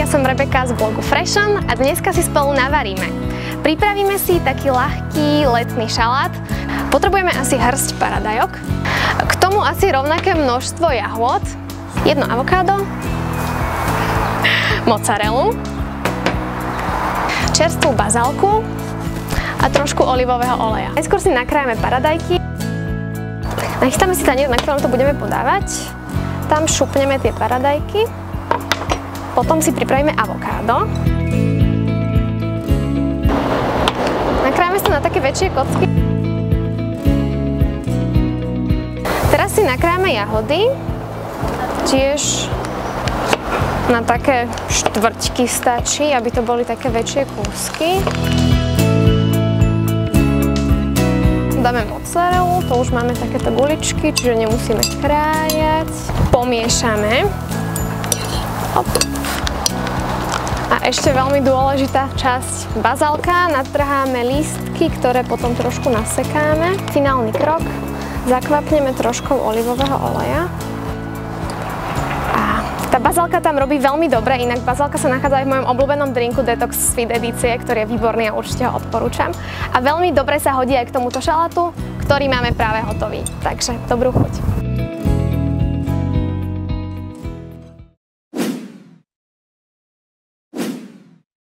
ja som Rebeka z blogu Freshen a dneska si spolu navaríme. Pripravíme si taký ľahký letný šalát. Potrebujeme asi hrst paradajok, k tomu asi rovnaké množstvo jahôd, jedno avokádo, mozzarellu, čerstvú bazálku a trošku olivového oleja. Najskôr si nakrájame paradajky. Nachystáme si tanier, na ktorom to budeme podávať. Tam šupneme tie paradajky. Potom si pripravíme avokádo. Nakrájame sa na také väčšie kocky. Teraz si nakrájame jahody. Tiež na také štvrťky stačí, aby to boli také väčšie kúsky. Dáme mozzarellu, to už máme takéto guličky, čiže nemusíme krájať. Pomiešame. Hop. A ešte veľmi dôležitá časť bazálka. Natrháme lístky, ktoré potom trošku nasekáme. Finálny krok. Zakvapneme troškou olivového oleja. A tá bazálka tam robí veľmi dobre, inak bazálka sa nachádza aj v mojom obľúbenom drinku Detox Sweet edície, ktorý je výborný a určite ho odporúčam. A veľmi dobre sa hodí aj k tomuto šalátu, ktorý máme práve hotový. Takže dobrú chuť.